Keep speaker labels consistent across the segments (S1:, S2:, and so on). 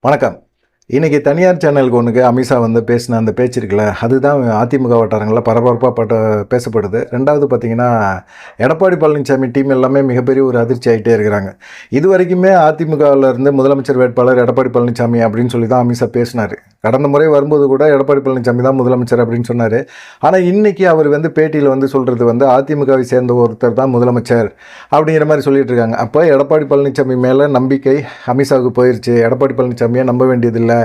S1: வணக்கம். இன்றைக்கி தனியார் சேனலுக்கு ஒன்றுக்கு அமித்ஷா வந்து பேசின அந்த பேச்சு இருக்குல்ல, அதுதான் அதிமுக வட்டாரங்களில் பரபரப்பாக பேசப்படுது. ரெண்டாவது பார்த்திங்கன்னா, எடப்பாடி பழனிசாமி டீம் எல்லாமே மிகப்பெரிய ஒரு அதிர்ச்சி ஆகிட்டே இருக்கிறாங்க. இது வரைக்குமே அதிமுகவிலேருந்து முதலமைச்சர் வேட்பாளர் எடப்பாடி பழனிசாமி அப்படின்னு சொல்லி தான் அமித்ஷா பேசினார். கடந்த முறை வரும்போது கூட எடப்பாடி பழனிசாமி தான் முதலமைச்சர் அப்படின்னு சொன்னார். ஆனால் இன்றைக்கி அவர் வந்து பேட்டியில் வந்து சொல்கிறது வந்து அதிமுகவை சேர்ந்த ஒருத்தர் தான் முதலமைச்சர் அப்படிங்கிற மாதிரி சொல்லிட்டு இருக்காங்க. அப்போ எடப்பாடி பழனிசாமி மேலே நம்பிக்கை அமித்ஷாவுக்கு போயிடுச்சு. எடப்பாடி பழனிசாமியை நம்ப வேண்டியதில்லை.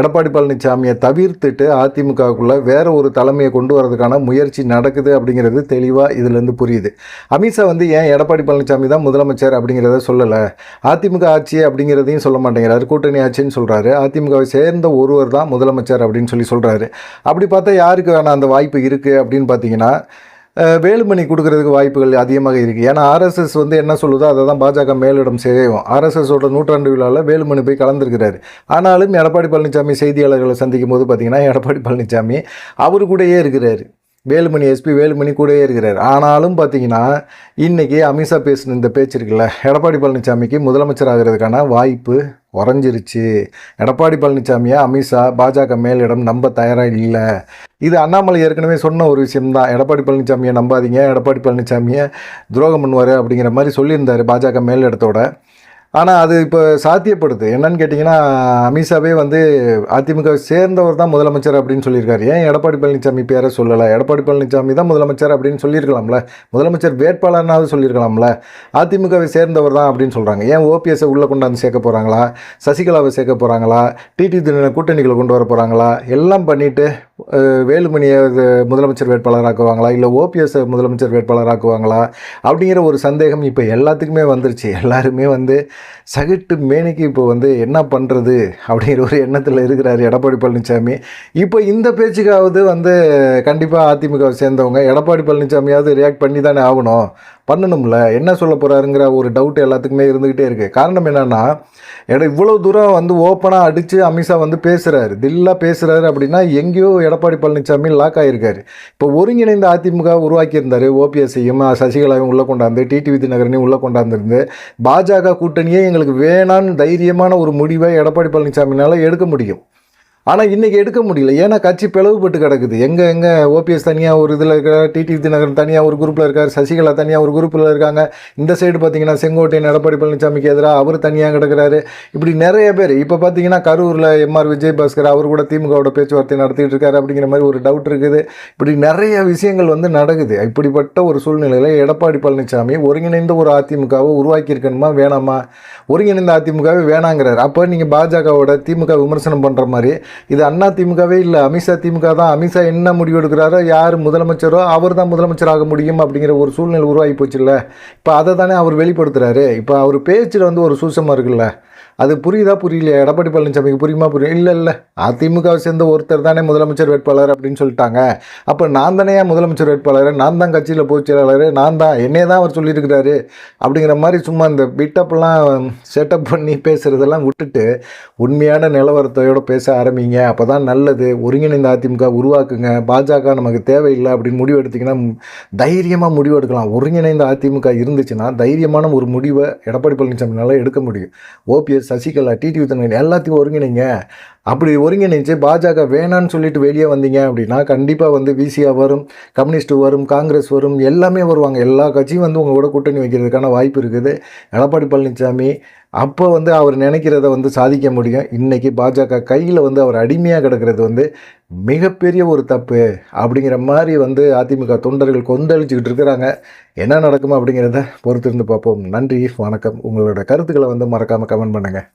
S1: எடப்பாடி பழனிசாமியை தவிர்த்துட்டு அதிமுகவுக்குள்ளே வேற ஒரு தலைமையை கொண்டு வரதுக்கான முயற்சி நடக்குது அப்படிங்கிறது தெளிவாக இதுலேருந்து புரியுது. அமித்ஷா வந்து ஏன் எடப்பாடி பழனிசாமி தான் முதலமைச்சர் அப்படிங்கிறத சொல்லலை, அதிமுக ஆட்சி அப்படிங்கிறதையும் சொல்ல மாட்டேங்கிறாரு, கூட்டணி ஆட்சின்னு சொல்கிறாரு. அதிமுகவை சேர்ந்த ஒருவர் தான் முதலமைச்சர் அப்படின்னு சொல்கிறாரு. அப்படி பார்த்தா யாருக்கு வேணால் அந்த வாய்ப்பு இருக்குது அப்படின்னு பார்த்தீங்கன்னா, வேலுமணி கொடுக்கறதுக்கு வாய்ப்புகள் அதிகமாக இருக்குது. ஏன்னா ஆர்எஸ்எஸ் வந்து என்ன சொல்லுதோ அதை தான் பாஜக மேலிடம் செய்யும். ஆர்எஸ்எஸோட நூற்றாண்டு விழாவில் வேலுமணி போய் கலந்துருக்கிறாரு. ஆனாலும் எடப்பாடி பழனிசாமி செய்தியாளர்களை சந்திக்கும் போது பார்த்திங்கன்னா, எடப்பாடி பழனிசாமி அவர் கூடயே இருக்கிறார். வேலுமணி எஸ்பி வேலுமணி கூடயே இருக்கிறார். ஆனாலும் பார்த்தீங்கன்னா, இன்றைக்கி அமித்ஷா பேசின இந்த பேச்சு இருக்குல்ல, எடப்பாடி பழனிசாமிக்கு முதலமைச்சர் ஆகிறதுக்கான வாய்ப்பு குறைஞ்சிருச்சு. எடப்பாடி பழனிசாமியை அமித்ஷா பாஜக மேலிடம் நம்ப தயாராக இல்லை. இது அண்ணாமலை ஏற்கனவே சொன்ன ஒரு விஷயம்தான். எடப்பாடி பழனிசாமியை நம்பாதீங்க, எடப்பாடி பழனிசாமியை துரோகம் பண்ணுவார் அப்படிங்கிற மாதிரி சொல்லியிருந்தார் பாஜக மேலிடத்தோட. ஆனால் அது இப்போ சாத்தியப்படுது. என்னன்னு கேட்டிங்கன்னா, அமித்ஷாவே வந்து அதிமுகவை சேர்ந்தவர் தான் முதலமைச்சர் அப்படின்னு சொல்லியிருக்காரு. ஏன் எடப்பாடி பழனிசாமி பேரை சொல்லலை? எடப்பாடி பழனிசாமி தான் முதலமைச்சர் அப்படின்னு சொல்லியிருக்கலாம்ல, முதலமைச்சர் வேட்பாளர்னாவது சொல்லியிருக்கலாம்ல. அதிமுகவை சேர்ந்தவர் தான் அப்படின்னு சொல்கிறாங்க. ஏன் ஓபிஎஸ்ஸை உள்ளே கொண்டாந்து சேர்க்க போகிறாங்களா, சசிகலாவை சேர்க்க போகிறாங்களா, டிடி தினகரன் கூட்டணிகளை கொண்டு வர போகிறாங்களா, எல்லாம் பண்ணிவிட்டு வேலுமணியை முதலமைச்சர் வேட்பாளராக்குவாங்களா, இல்லை ஓபிஎஸ் முதலமைச்சர் வேட்பாளராக்குவாங்களா அப்படிங்கிற ஒரு சந்தேகம் இப்போ எல்லாத்துக்குமே வந்துருச்சு. எல்லாருமே வந்து சகிட்டு மேனிக்கு இப்போ வந்து என்ன பண்ணுறது அப்படிங்கிற ஒரு எண்ணத்தில் இருக்கிறார் எடப்பாடி பழனிசாமி. இப்போ இந்த பேச்சுக்காவது வந்து கண்டிப்பாக அதிமுகவை சேர்ந்தவங்க எடப்பாடி பழனிசாமியாவது ரியாக்ட் பண்ணி தானே ஆகணும், பண்ணணும்ல. என்ன சொல்ல போகிறாருங்கிற ஒரு டவுட் எல்லாத்துக்குமே இருந்துக்கிட்டே இருக்குது. காரணம் என்னென்னா, இவ்வளோ தூரம் வந்து ஓப்பனாக அடித்து அமித்ஷா வந்து பேசுகிறாரு, தில்லாக பேசுகிறாரு அப்படின்னா எங்கேயோ எடப்பாடி பழனிசாமி லாக் ஆகியிருக்காரு. இப்போ ஒருங்கிணைந்த அதிமுக உருவாக்கியிருந்தார். ஓபிஎஸ்ஸையும் சசிகலாவையும் உள்ளே கொண்டாந்து, டிடிவி தினகரனையும் உள்ளே கொண்டாந்துருந்து பாஜக கூட்டணியே எங்களுக்கு வேணான்னு தைரியமான ஒரு முடிவை எடப்பாடி பழனிசாமினால் எடுக்க முடியும். ஆனால் இன்றைக்கி எடுக்க முடியல. ஏன்னா கட்சி பிளவுபட்டு கிடக்குது. எங்கே ஓபிஎஸ் தனியாக ஒரு இதில் இருக்கிறார், டிடிவி தினகரன் தனியாக ஒரு குரூப்பில் இருக்கார், சசிகலா தனியாக ஒரு குரூப்பில் இருக்காங்க. இந்த சைடு பார்த்திங்கன்னா செங்கோட்டையன் எடப்பாடி பழனிசாமிக்கு எதிராக அவர் தனியாக கிடக்கிறாரு. இப்படி நிறைய பேர். இப்போ பார்த்திங்கன்னா கரூரில் எம்ஆர் விஜயபாஸ்கர் அவர் கூட திமுகவோட பேச்சுவார்த்தை நடத்திட்டு இருக்காரு அப்படிங்கிற மாதிரி ஒரு டவுட் இருக்குது. இப்படி நிறைய விஷயங்கள் வந்து நடக்குது. இப்படிப்பட்ட ஒரு சூழ்நிலையில் எடப்பாடி பழனிசாமி ஒருங்கிணைந்த ஒரு அதிமுகவை உருவாக்கியிருக்கணுமா வேணாமா? ஒருங்கிணைந்த அதிமுகவே வேணாங்கிறார். அப்போ நீங்கள் பாஜகவோட திமுக விமர்சனம் பண்ணுற மாதிரி இது அண்ணா திமுகவே இல்லை, அமித்ஷா திமுக தான். அமித்ஷா என்ன முடிவு எடுக்கிறாரோ, யார் முதலமைச்சரோ அவர் தான் முதலமைச்சராக முடியும் அப்படிங்கிற ஒரு சூழ்நிலை உருவாகி போச்சுல்ல. இப்போ அதை தானே அவர் வெளிப்படுத்துகிறாரு. இப்போ அவர் பேச்சில் வந்து ஒரு சூசமாக இருக்குல்ல, அது புரியுதா புரியலையா? எடப்பாடி பழனிசாமிக்கு புரியுமா புரியும்? இல்லை அதிமுகவை சேர்ந்த ஒருத்தர் தானே முதலமைச்சர் வேட்பாளர் அப்படின்னு சொல்லிட்டாங்க. அப்போ நான் தானே முதலமைச்சர் வேட்பாளர், நான் தான் கட்சியில் பொதுச் செயலாளர், நான் தான், என்னையே தான் அவர் சொல்லியிருக்கிறாரு அப்படிங்கிற மாதிரி சும்மா இந்த பிட்டப்லாம் செட்டப் பண்ணி பேசுகிறதெல்லாம் விட்டுட்டு உண்மையான நிலவரத்தையோடு பேச ஆரம்பிங்க. அப்போ தான் நல்லது. ஒருங்கிணைந்த அதிமுக உருவாக்குங்க. பாஜக நமக்கு தேவையில்லை அப்படின்னு முடிவு எடுத்திங்கன்னா தைரியமாக முடிவு எடுக்கலாம். ஒருங்கிணைந்த அதிமுக இருந்துச்சுன்னா தைரியமான ஒரு முடிவை எடப்பாடி பழனிசாமினால எடுக்க முடியும். ஓபிஎஸ், சசிகலா, டிடிவி தினகரன் எல்லாத்தையும் ஒருங்கிணைங்க. அப்படி ஒருங்கிணைச்சு பாஜக வேணான்னு சொல்லிட்டு வெளியே வந்தீங்க அப்படின்னா கண்டிப்பாக வந்து விசிஆ வரும், கம்யூனிஸ்ட் வரும், காங்கிரஸ் வரும், எல்லாமே வருவாங்க. எல்லா கட்சியும் வந்து உங்களோட கூட்டணி வைக்கிறதுக்கான வாய்ப்பு இருக்குது. எடப்பாடி பழனிசாமி அப்போ வந்து அவர் நினைக்கிறத வந்து சாதிக்க முடியும். இன்றைக்கி பாஜக கையில் வந்து அவர் அடிமையாக கிடக்கிறது வந்து மிகப்பெரிய ஒரு தப்பு அப்படிங்கிற மாதிரி வந்து அதிமுக தொண்டர்கள் கொந்தளிச்சுக்கிட்டு இருக்கிறாங்க. என்ன நடக்குமா அப்படிங்கிறத பொறுத்திருந்து பார்ப்போம். நன்றி, வணக்கம். உங்களோட கருத்துக்களை வந்து மறக்காமல் கமெண்ட் பண்ணுங்கள்.